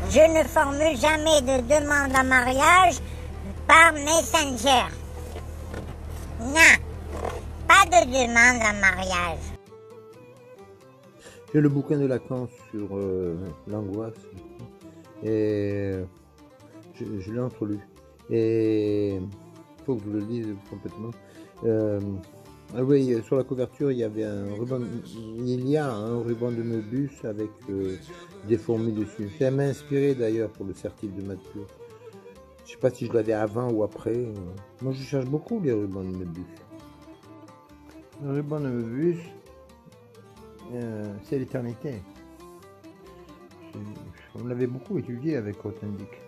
Je ne formule jamais de demande en mariage par Messenger. Non, pas de demande en mariage. J'ai le bouquin de Lacan sur l'angoisse et je l'ai entrelu. Et il faut que je le lise complètement. Oui, sur la couverture, il y avait il y a un ruban de Möbius avec des fourmis dessus. Ça m'a inspiré d'ailleurs pour le certif de Mathieu. Je sais pas si je l'avais avant ou après. Moi, je cherche beaucoup les rubans de Möbius. Le ruban de Möbius, c'est l'éternité. On l'avait beaucoup étudié avec Grothendieck.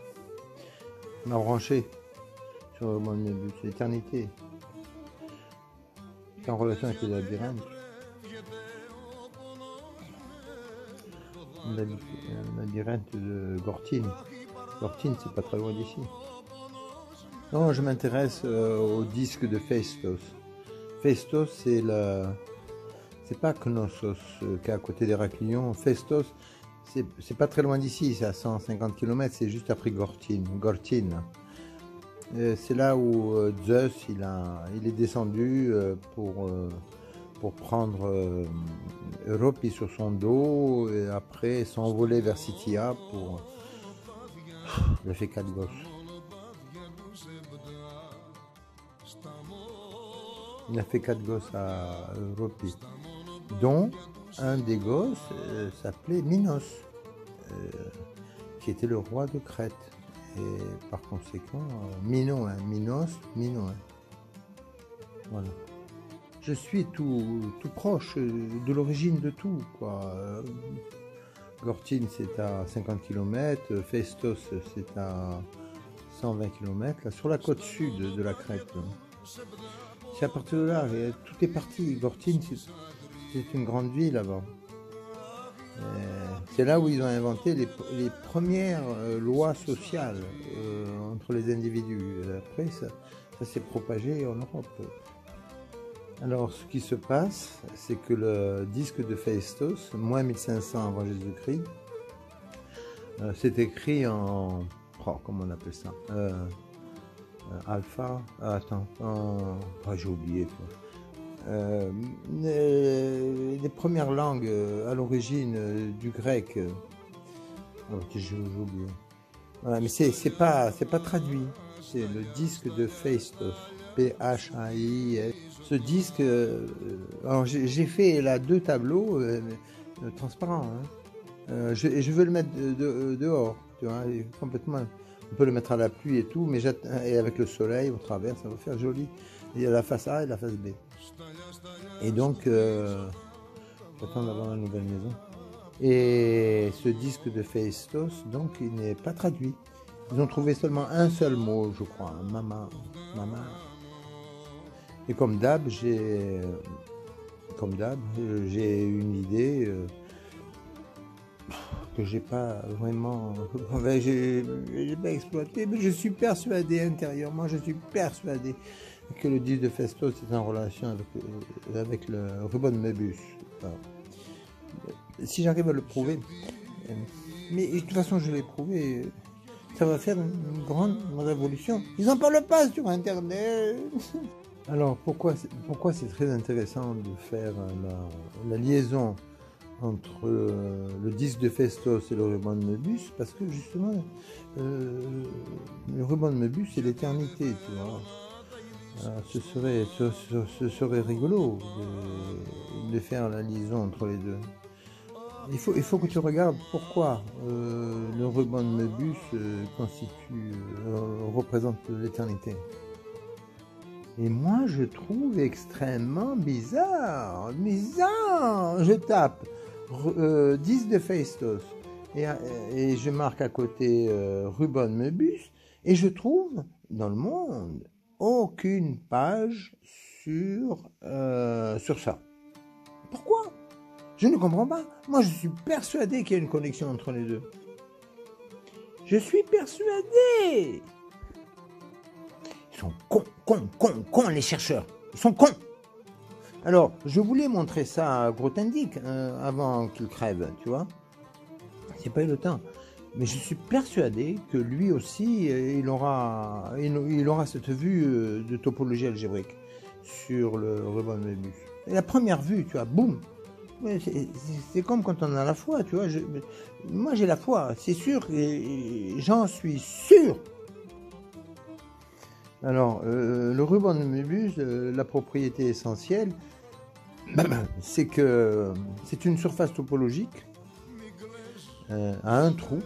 On a branché sur le ruban de Möbius, l'éternité. C'est en relation avec les labyrinthes. Le labyrinthe de Gortine. Gortine, c'est pas très loin d'ici. Non, je m'intéresse au disque de Phaistos. Phaistos, c'est pas Knossos qui est à côté d'Héraclion. Phaistos, c'est pas très loin d'ici, c'est à 150 km, c'est juste après Gortine. C'est là où Zeus il est descendu pour prendre Europie sur son dos et après s'envoler vers Scythia pour le fait 4 gosses. Il a fait 4 gosses à Europie, dont un des gosses s'appelait Minos, qui était le roi de Crète. Et par conséquent, Minos. Voilà. Je suis tout proche de l'origine de tout, quoi. Gortine, c'est à 50 km, Phaistos, c'est à 120 km, là, sur la côte sud de la Crète. C'est à partir de là, tout est parti. Gortine, c'est une grande ville là-bas. C'est là où ils ont inventé les premières lois sociales entre les individus. Après, ça s'est propagé en Europe. Alors, ce qui se passe, c'est que le disque de Phaistos, moins 1500 avant Jésus-Christ, c'est écrit en... comment on appelle ça alpha... j'ai oublié. Les premières langues à l'origine du grec, j'ai oublié. Voilà, mais c'est pas traduit. C'est le disque de Phaistos, P-H-A-I-S. Ce disque, alors j'ai fait là 2 tableaux transparents. Hein. Je veux le mettre dehors, tu vois, complètement. On peut le mettre à la pluie et tout, mais et avec le soleil au travers, ça va faire joli. Il y a la face A et la face B. Et donc, j'attends d'avoir la nouvelle maison. Et ce disque de Phaistos, donc, il n'est pas traduit. Ils ont trouvé seulement un seul mot, je crois, mama. Et comme d'hab, j'ai une idée que j'ai pas vraiment, j'ai pas exploité, mais je suis persuadé intérieurement, je suis persuadé que le disque de Phaistos est en relation avec le ruban de Möbius. Alors, si j'arrive à le prouver, mais de toute façon je l'ai prouvé, ça va faire une grande révolution. Ils n'en parlent pas sur Internet. Alors pourquoi c'est très intéressant de faire la liaison entre le disque de Phaistos et le ruban de Möbius, parce que justement le ruban de Möbius c'est l'éternité, tu vois. Ce serait rigolo de faire la liaison entre les deux. Il faut que tu regardes pourquoi le ruban de Möbius représente l'éternité. Et moi, je trouve extrêmement bizarre. Je tape disque de Phaistos et je marque à côté ruban de Möbius et je trouve dans le monde aucune page sur ça. Pourquoi? Je ne comprends pas. Moi, je suis persuadé qu'il y a une connexion entre les deux. Je suis persuadé. Ils sont cons, les chercheurs. Ils sont cons. Alors, je voulais montrer ça à Grothendieck avant qu'il crève, tu vois. J'ai pas eu le temps. Mais je suis persuadé que lui aussi, il aura cette vue de topologie algébrique sur le ruban de Möbius. Et la première vue, tu vois, boum. C'est comme quand on a la foi, tu vois. Moi, j'ai la foi, c'est sûr, et j'en suis sûr. Alors, le ruban de Möbius, la propriété essentielle, c'est que c'est une surface topologique à un trou.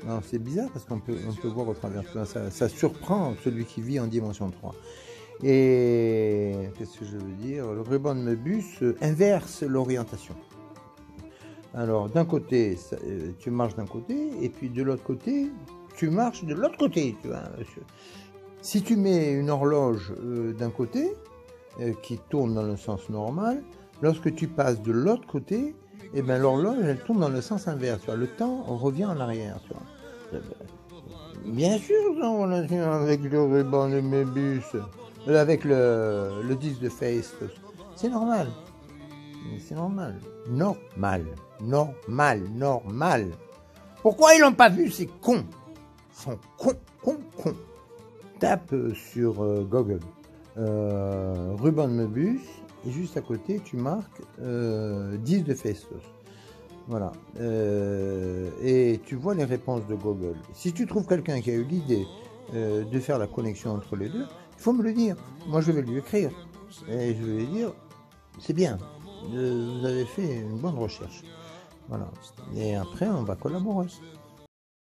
Alors c'est bizarre parce qu'on peut voir au travers, ça surprend celui qui vit en dimension 3. Et qu'est-ce que je veux dire? Le ruban de Möbius inverse l'orientation. Alors d'un côté, tu marches d'un côté, et puis de l'autre côté, tu marches de l'autre côté. Tu vois. Si tu mets une horloge d'un côté, qui tourne dans le sens normal, lorsque tu passes de l'autre côté, eh ben, l'horloge, elle tourne dans le sens inverse. Tu vois. Le temps revient en arrière. Tu vois. Bien sûr, en relation avec le ruban de Möbius, avec le disque de Phaistos. C'est normal. C'est normal. Normal. Pourquoi ils l'ont pas vu, ces cons? Ils sont cons. Tape sur Google ruban de Möbius et juste à côté tu marques disque de Phaistos. Voilà. Et tu vois les réponses de Google. Si tu trouves quelqu'un qui a eu l'idée de faire la connexion entre les deux, il faut me le dire. Moi je vais lui écrire et je vais lui dire c'est bien, vous avez fait une bonne recherche. Voilà. Et après on va collaborer.